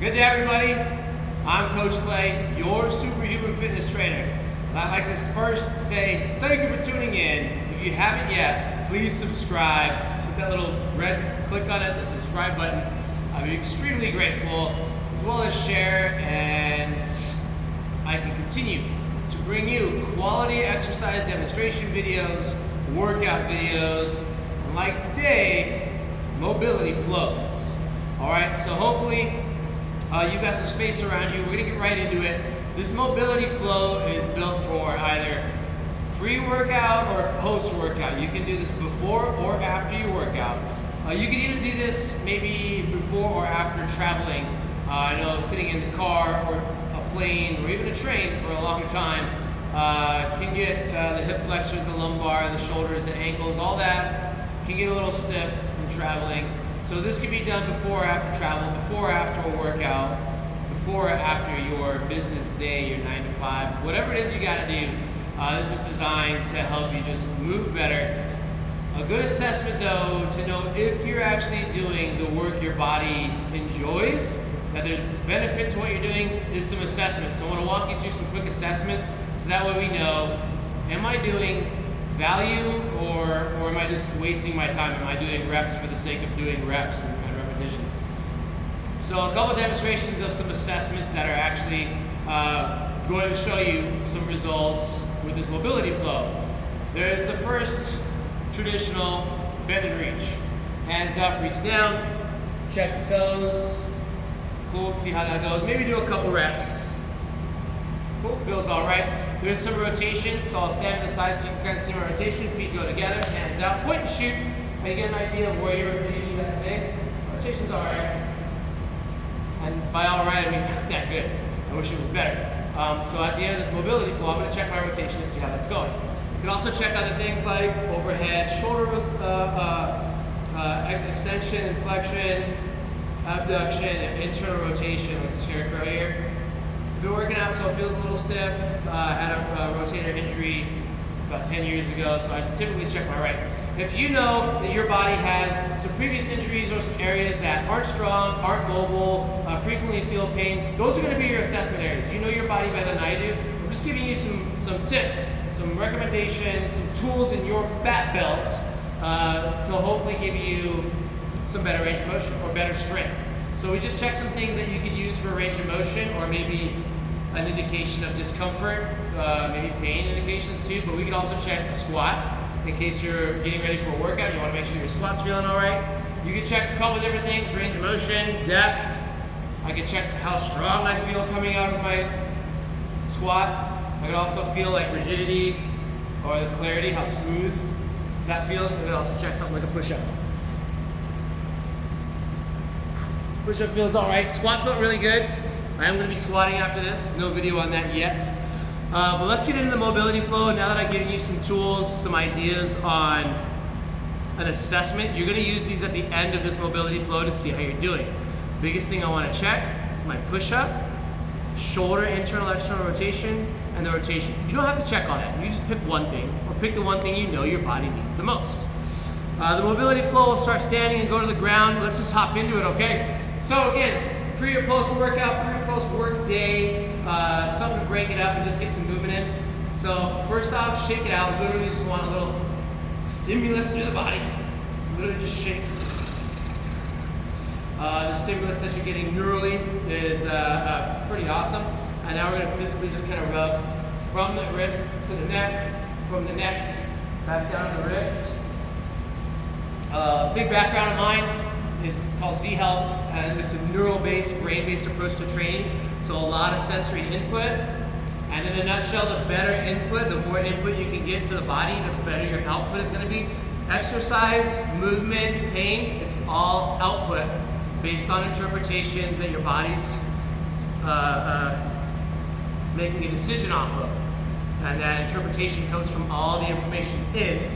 Good day, everybody. I'm Coach Clay, your superhuman fitness trainer. And I'd like to first say thank you for tuning in. If you haven't yet, please subscribe. Just hit that little red click on it, the subscribe button. I'd be extremely grateful, as well as share, and I can continue to bring you quality exercise demonstration videos, workout videos, and like today, mobility flows. All right, so hopefully you've got some space around you. We're gonna get right into it. This mobility flow is built for either pre-workout or post-workout. You can do this before or after your workouts. You can even do this maybe before or after traveling. I know sitting in the car or a plane or even a train for a long time can get the hip flexors, the lumbar, the shoulders, the ankles, all that can get a little stiff from traveling. So this can be done before or after travel, before or after a workout, before or after your business day, your 9 to 5, whatever it is you gotta do. This is designed to help you just move better. A good assessment though, to know if you're actually doing the work your body enjoys, that there's benefit to what you're doing, is some assessments. So I wanna walk you through some quick assessments so that way we know, am I doing value or am I just wasting my time? Am I doing reps for the sake of doing reps and repetitions? So a couple demonstrations of some assessments that are actually going to show you some results with this mobility flow. There's the first traditional bend and reach. Hands up, reach down, check the toes. Cool, see how that goes. Maybe do a couple reps. Cool, feels all right. There's some rotation, so I'll stand to the side so you can kind of see my rotation. Feet go together, hands out, point and shoot. And you get an idea of where your rotation is today. Rotation's all right. And by all right, I mean not that good. I wish it was better. So at the end of this mobility flow, I'm going to check my rotation to see how that's going. You can also check other things like overhead, shoulder extension and flexion, abduction, and internal rotation with the scarecrow here. Been working out, so it feels a little stiff. Had a rotator injury about 10 years ago, so I typically check my right. If you know that your body has some previous injuries or some areas that aren't strong, aren't mobile, frequently feel pain, those are going to be your assessment areas. You know your body better than I do. I'm just giving you some tips, some recommendations, some tools in your fat belts to hopefully give you some better range of motion or better strength. So we just check some things that you could use for range of motion or maybe an indication of discomfort, maybe pain indications too, but we can also check a squat in case you're getting ready for a workout. You want to make sure your squat's feeling all right. You can check a couple of different things, range of motion, depth. I can check how strong I feel coming out of my squat. I can also feel like rigidity or the clarity, how smooth that feels. I can also check something like a push-up. Push-up feels all right. Squat felt really good. I am going to be squatting after this. No video on that yet. But let's get into the mobility flow. Now that I've given you some tools, some ideas on an assessment, you're going to use these at the end of this mobility flow to see how you're doing. Biggest thing I want to check is my push-up, shoulder internal external rotation, and the rotation. You don't have to check all that. You just pick one thing, or pick the one thing you know your body needs the most. The mobility flow will start standing and go to the ground. Let's just hop into it, okay? So again, pre or post workout, pre or post work day, something to break it up and just get some movement in. So first off, shake it out. Literally just want a little stimulus through the body. Literally just shake. The stimulus that you're getting neurally is pretty awesome. And now we're going to physically just kind of rub from the wrists to the neck, from the neck back down to the wrists. Big background of mine is called Z Health, and it's a neural-based, brain-based approach to training. So a lot of sensory input, and in a nutshell, the better input, the more input you can get to the body, the better your output is going to be. Exercise, movement, pain, it's all output based on interpretations that your body's making a decision off of. And that interpretation comes from all the information in,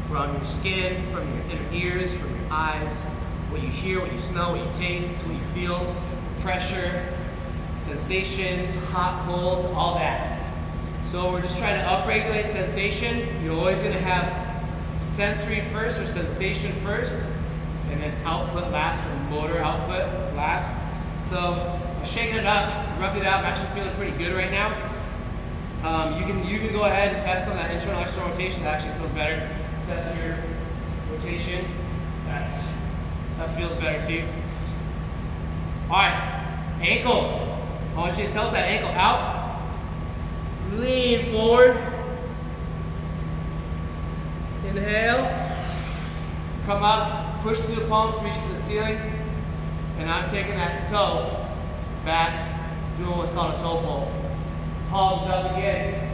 from your skin, from your inner ears, from your eyes, what you hear, what you smell, what you taste, what you feel, pressure, sensations, hot, cold, all that. So we're just trying to upregulate sensation. You're always going to have sensory first or sensation first, and then output last or motor output last. So I'm shaking it up, rubbed it out. I'm actually feeling pretty good right now. You can go ahead and test on that internal external rotation. That actually feels better. Test your rotation. That feels better too. All right, ankle. I want you to tilt that ankle out. Lean forward. Inhale. Come up. Push through the palms. Reach for the ceiling. And I'm taking that toe back, doing what's called a toe pull. Palms up again.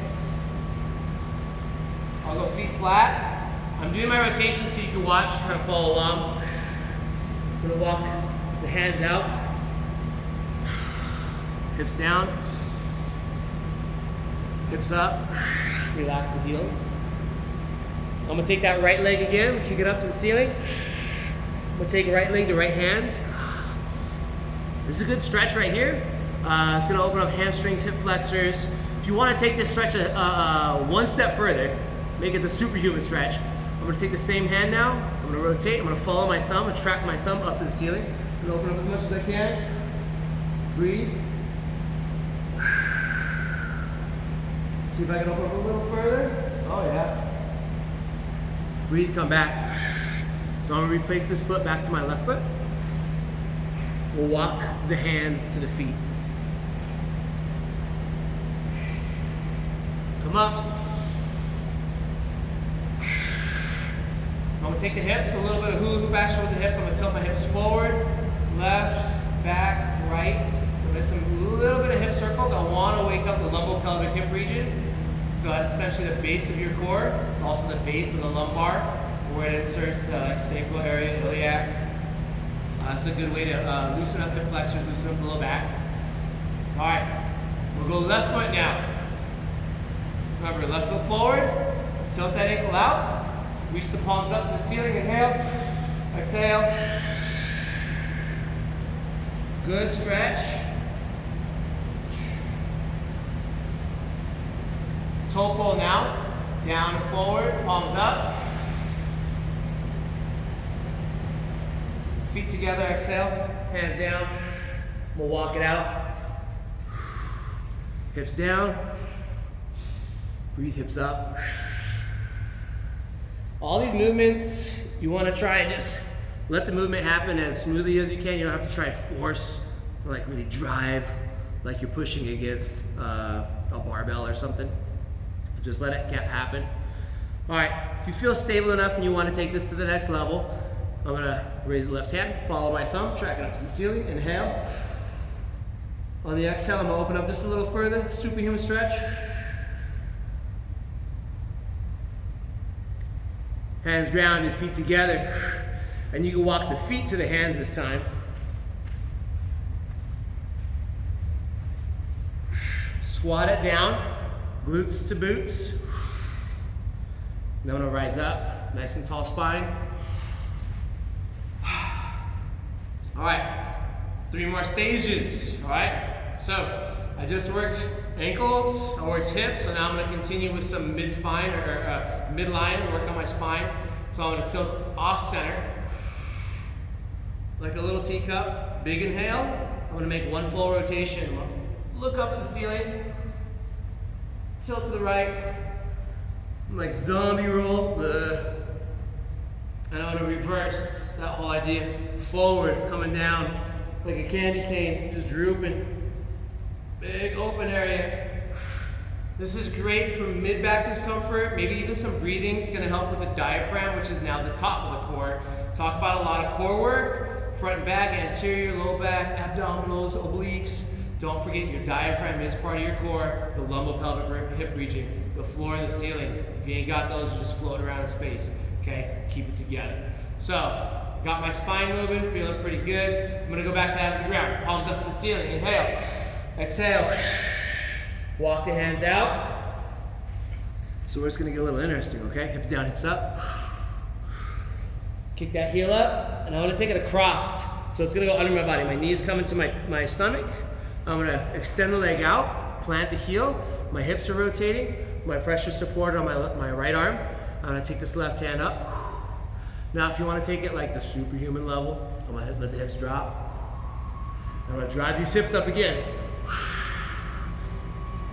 I'll go feet flat. I'm doing my rotation so you can watch, kind of follow along. I'm gonna walk the hands out. Hips down. Hips up. Relax the heels. I'm gonna take that right leg again, kick it up to the ceiling. I'm gonna take right leg to right hand. This is a good stretch right here. It's gonna open up hamstrings, hip flexors. If you wanna take this stretch one step further, make it the superhuman stretch. I'm gonna take the same hand now. I'm gonna rotate. I'm gonna follow my thumb and track my thumb up to the ceiling. I'm gonna open up as much as I can. Breathe. See if I can open up a little further. Oh yeah. Breathe, come back. So I'm gonna replace this foot back to my left foot. We'll walk the hands to the feet. Come up. I'm gonna take the hips, a little bit of hula hoop action with the hips. I'm gonna tilt my hips forward, left, back, right. So there's some little bit of hip circles. I wanna wake up the lumbo-pelvic hip region. So that's essentially the base of your core. It's also the base of the lumbar, where it inserts like sacral area, iliac. That's a good way to loosen up hip flexors, loosen up the low back. All right, we'll go left foot now. Remember, left foot forward, tilt that ankle out, reach the palms up to the ceiling, inhale, exhale. Good stretch. Toe pull now, down and forward, palms up. Feet together, exhale, hands down. We'll walk it out. Hips down. Breathe, hips up. All these movements, you want to try and just let the movement happen as smoothly as you can. You don't have to try and force, or like really drive, like you're pushing against a barbell or something. Just let it happen. All right, if you feel stable enough and you want to take this to the next level, I'm gonna raise the left hand, follow my thumb, track it up to the ceiling, inhale. On the exhale, I'm gonna open up just a little further, superhuman stretch. Hands grounded, feet together. And you can walk the feet to the hands this time. Squat it down, glutes to boots. Then I'm gonna rise up, nice and tall spine. All right, 3 more stages, all right? So I just worked ankles, I worked hips, so now I'm gonna continue with some mid-spine or midline, work on my spine. So I'm gonna tilt off center, like a little teacup, big inhale. I'm gonna make 1 full rotation. Look up at the ceiling, tilt to the right, like zombie roll. And I'm gonna reverse that whole idea. Forward, coming down like a candy cane, just drooping. Big open area. This is great for mid-back discomfort, maybe even some breathing. It's gonna help with the diaphragm, which is now the top of the core. Talk about a lot of core work, front and back, anterior, low back, abdominals, obliques. Don't forget your diaphragm is part of your core, the lumbo-pelvic hip region, the floor and the ceiling. If you ain't got those, you just float around in space. Okay, keep it together. So, got my spine moving, feeling pretty good. I'm gonna go back to the ground, palms up to the ceiling, inhale, exhale. Walk the hands out. So we're just gonna get a little interesting, okay? Hips down, hips up. Kick that heel up, and I'm gonna take it across. So it's gonna go under my body. My knees come into my stomach. I'm gonna extend the leg out, plant the heel. My hips are rotating. My pressure supported on my right arm. I'm gonna take this left hand up. Now if you wanna take it like the superhuman level, I'm gonna let the hips drop. I'm gonna drive these hips up again.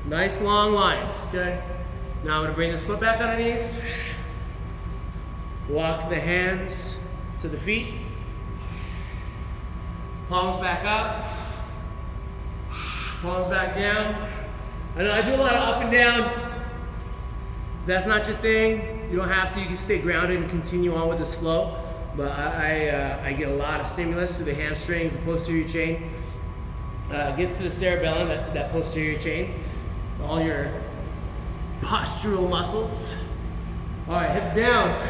Nice long lines, okay? Now I'm gonna bring this foot back underneath. Walk the hands to the feet. Palms back up. Palms back down. I know I do a lot of up and down. If that's not your thing, you don't have to. You can stay grounded and continue on with this flow. But I get a lot of stimulus through the hamstrings, the posterior chain. Gets to the cerebellum, that posterior chain. All your postural muscles. All right, hips down.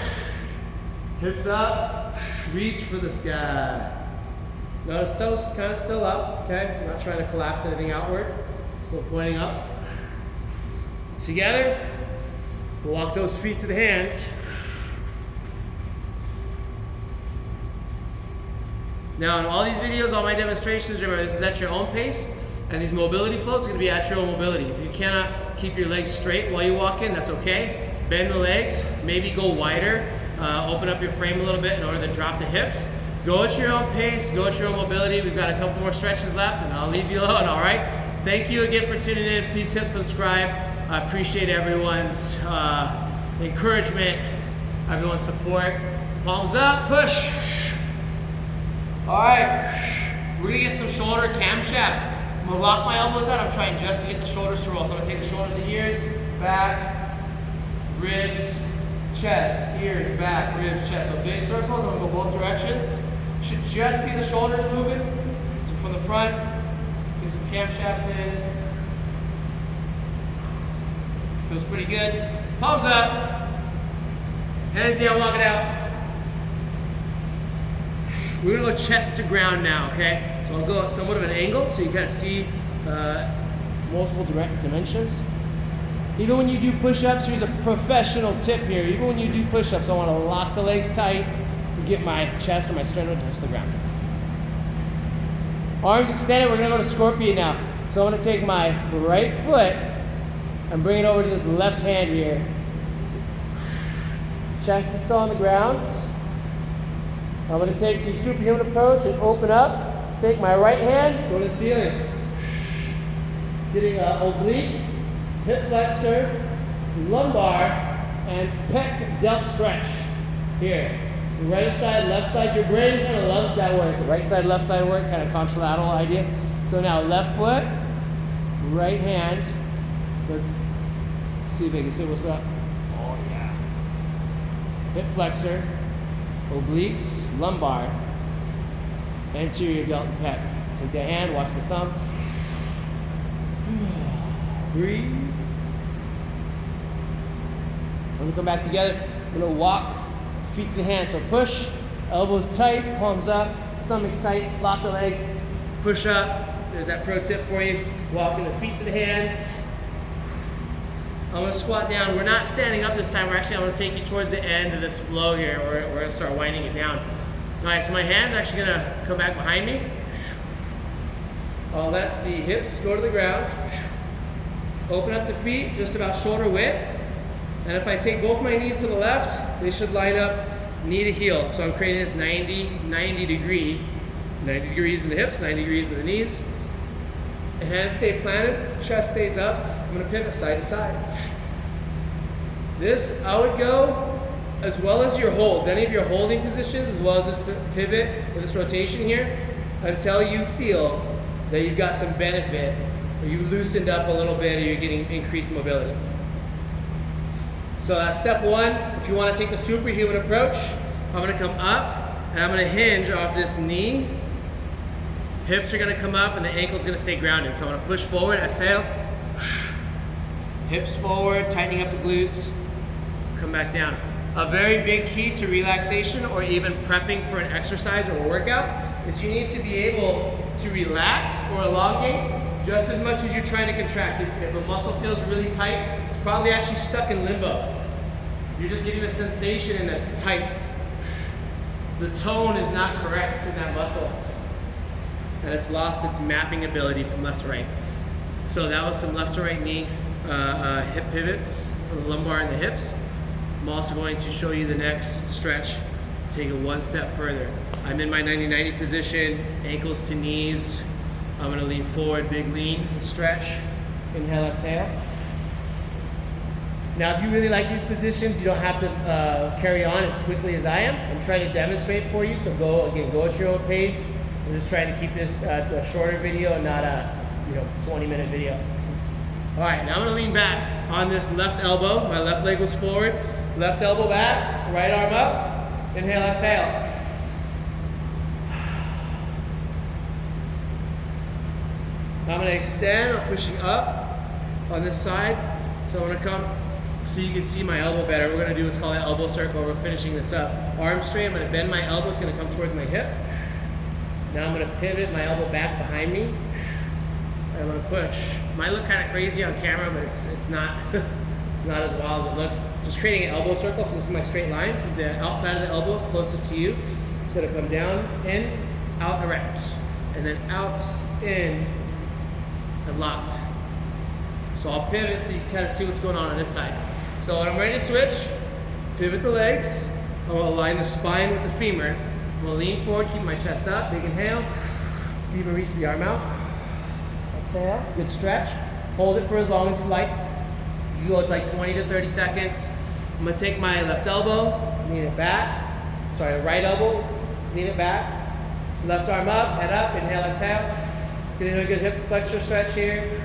Hips up. Reach for the sky. Notice toes kind of still up, okay? I'm not trying to collapse anything outward. Still pointing up. Together, we'll walk those feet to the hands. Now in all these videos, all my demonstrations, remember this is at your own pace, and these mobility flows are gonna be at your own mobility. If you cannot keep your legs straight while you walk in, that's okay. Bend the legs, maybe go wider, open up your frame a little bit in order to drop the hips. Go at your own pace, go at your own mobility. We've got a couple more stretches left and I'll leave you alone, all right? Thank you again for tuning in. Please hit subscribe. I appreciate everyone's encouragement, everyone's support. Palms up, push. All right, we're gonna get some shoulder camshafts. I'm gonna lock my elbows out. I'm trying just to get the shoulders to roll. So I'm gonna take the shoulders to ears, back, ribs, chest, ears, back, ribs, chest. So big circles, I'm gonna go both directions. Should just be the shoulders moving. So from the front, get some camshafts in. Feels pretty good. Palms up. Hands down, walk it out. We're gonna go chest to ground now, okay? So I'll go at somewhat of an angle so you kind of see multiple dimensions. Even when you do push-ups, here's a professional tip here. Even when you do push-ups, I want to lock the legs tight and get my chest or my sternum to touch the ground. Arms extended, we're going to go to scorpion now. So I'm going to take my right foot and bring it over to this left hand here. Chest is still on the ground. I'm going to take the superhuman approach and open up. Take my right hand, go to the ceiling. Getting an oblique, hip flexor, lumbar, and pec delt stretch. Here, right side, left side. Your brain kind of loves that work. Right side, left side work, kind of contralateral idea. So now left foot, right hand. Let's see if I can see what's up. Oh yeah. Hip flexor, obliques, lumbar, anterior delt and pec. Take the hand, watch the thumb. Breathe. When we come back together, we're gonna walk feet to the hands. So push, elbows tight, palms up, stomach's tight, lock the legs, push up. There's that pro tip for you. Walking the feet to the hands. I'm gonna squat down. We're not standing up this time. I'm gonna take you towards the end of this flow here. We're gonna start winding it down. All right, so my hand's actually gonna come back behind me. I'll let the hips go to the ground. Open up the feet, just about shoulder width. And if I take both my knees to the left, they should line up knee to heel. So I'm creating this 90 degrees in the hips, 90 degrees in the knees. The hands stay planted, chest stays up. I'm gonna pivot side to side. This, I would go as well as your holds, any of your holding positions, as well as this pivot or this rotation here, until you feel that you've got some benefit, or you loosened up a little bit, or you're getting increased mobility. So that's step one. If you want to take the superhuman approach, I'm going to come up and I'm going to hinge off this knee. Hips are going to come up and the ankle's going to stay grounded. So I'm going to push forward, exhale. Hips forward, tightening up the glutes. Come back down. A very big key to relaxation or even prepping for an exercise or a workout is you need to be able to relax or elongate just as much as you're trying to contract. If a muscle feels really tight, it's probably actually stuck in limbo. You're just getting the sensation in that it's tight. The tone is not correct in that muscle. And it's lost its mapping ability from left to right. So that was some left to right knee hip pivots for the lumbar and the hips. I'm also going to show you the next stretch, take it one step further. I'm in my 90-90 position, ankles to knees, I'm gonna lean forward, big lean, stretch, inhale, exhale. Now, if you really like these positions, you don't have to carry on as quickly as I am. I'm trying to demonstrate for you, so go at your own pace. I'm just trying to keep this a shorter video and not a 20-minute video. All right, now I'm gonna lean back on this left elbow. My left leg was forward. Left elbow back, right arm up. Inhale, exhale. I'm gonna extend, I'm pushing up on this side. So I'm gonna come so you can see my elbow better. We're gonna do what's called an elbow circle. We're finishing this up. Arm straight, I'm gonna bend my elbow, it's gonna come towards my hip. Now I'm gonna pivot my elbow back behind me. And I'm gonna push. Might look kind of crazy on camera, but it's not it's not as wild as it looks. Just creating an elbow circle, so this is my straight line. This is the outside of the elbow, it's closest to you. It's gonna come down, in, out, erect. And then out, in, and locked. So I'll pivot so you can kind of see what's going on this side. So when I'm ready to switch, pivot the legs. I'm gonna align the spine with the femur. I'm gonna lean forward, keep my chest up, big inhale. Even reach the arm out. Exhale, good stretch. Hold it for as long as you like. You go like 20 to 30 seconds. I'm gonna take my left elbow, lean it back. Sorry, right elbow, lean it back. Left arm up, head up, inhale, exhale. Getting a good hip flexor stretch here.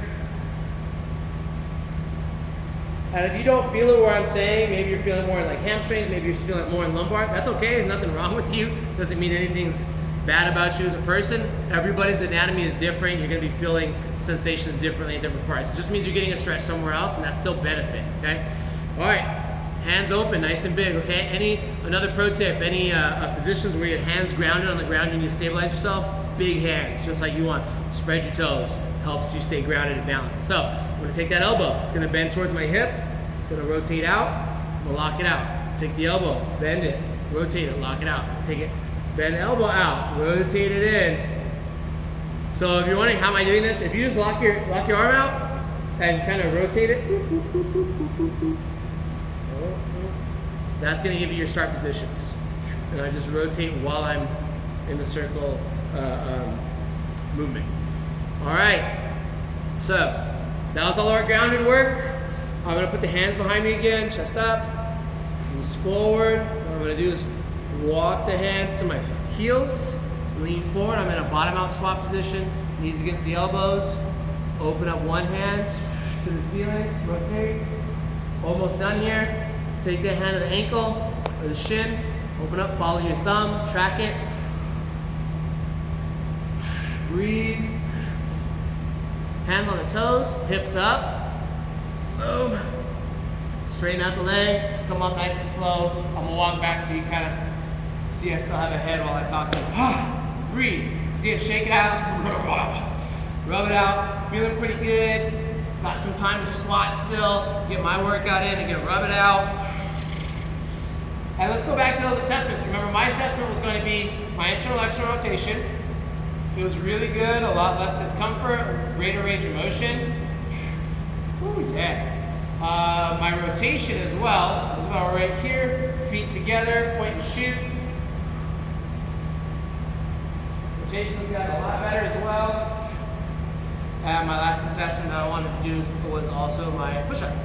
And if you don't feel it where I'm saying, maybe you're feeling more in like hamstrings, maybe you're feeling it more in lumbar, that's okay, there's nothing wrong with you. Doesn't mean anything's bad about you as a person. Everybody's anatomy is different. You're gonna be feeling sensations differently in different parts. It just means you're getting a stretch somewhere else, and that's still benefit, okay? All right, hands open, nice and big, okay? Another pro tip, any positions where your hands grounded on the ground, you need to stabilize yourself, big hands, just like you want. Spread your toes, helps you stay grounded and balanced. So, I'm gonna take that elbow. It's gonna bend towards my hip. It's gonna rotate out. I'm gonna lock it out. Take the elbow, bend it, rotate it, lock it out. Take it, bend the elbow out, rotate it in. So if you're wondering how am I doing this, if you just lock your arm out and kind of rotate it, that's gonna give you your start positions. And I just rotate while I'm in the circle movement. All right, so that was all our grounded work. I'm gonna put the hands behind me again, chest up, knees forward. What I'm gonna do is walk the hands to my heels, lean forward. I'm in a bottom out squat position, knees against the elbows. Open up one hand to the ceiling, rotate. Almost done here. Take that hand to the ankle or the shin, open up, follow your thumb, track it. Breathe. Hands on the toes, hips up. Boom. Straighten out the legs, come up nice and slow. I'm gonna walk back so you kind of see I still have a head while I talk to you. Breathe. Again, shake it out. Rub it out. Feeling pretty good. Got some time to squat still. Get my workout in and rub it out. And let's go back to those assessments. Remember, my assessment was going to be my internal external rotation. Feels really good, a lot less discomfort, greater range of motion. Ooh, yeah. My rotation as well. So it's about right here, feet together, point and shoot. Rotation's gotten a lot better as well. And my last assessment that I wanted to do was also my push-up.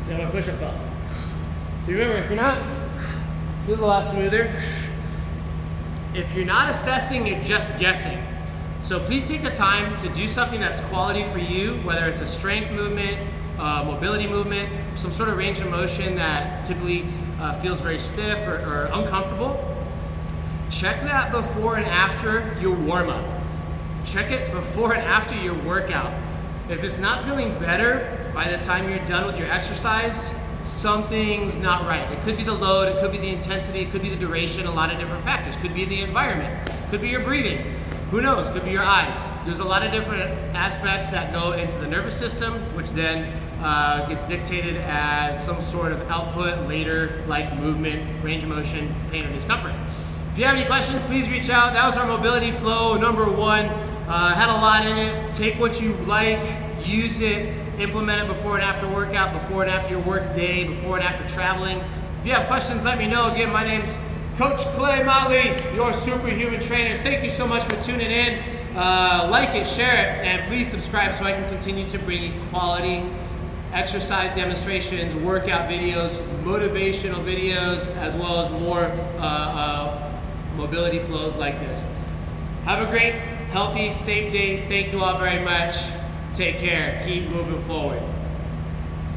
See how my push-up felt. So remember, if you're not, it feels a lot smoother. If you're not assessing, you're just guessing. So please take the time to do something that's quality for you, whether it's a strength movement, mobility movement, some sort of range of motion that typically feels very stiff or uncomfortable. Check that before and after your warm-up. Check it before and after your workout. If it's not feeling better by the time you're done with your exercise, something's not right. It could be the load, it could be the intensity, it could be the duration, a lot of different factors. Could be the environment, could be your breathing. Who knows, could be your eyes. There's a lot of different aspects that go into the nervous system, which then gets dictated as some sort of output later, like movement, range of motion, pain, or discomfort. If you have any questions, please reach out. That was our mobility flow #1. Had a lot in it. Take what you like, use it, implement it before and after workout, before and after your work day, before and after traveling. If you have questions, let me know. Again, my name's Coach Clay Motley, your superhuman trainer. Thank you so much for tuning in. like it, share it, and please subscribe so I can continue to bring you quality exercise demonstrations, workout videos, motivational videos, as well as more mobility flows like this. Have a great, healthy, safe day. Thank you all very much. Take care. Keep moving forward.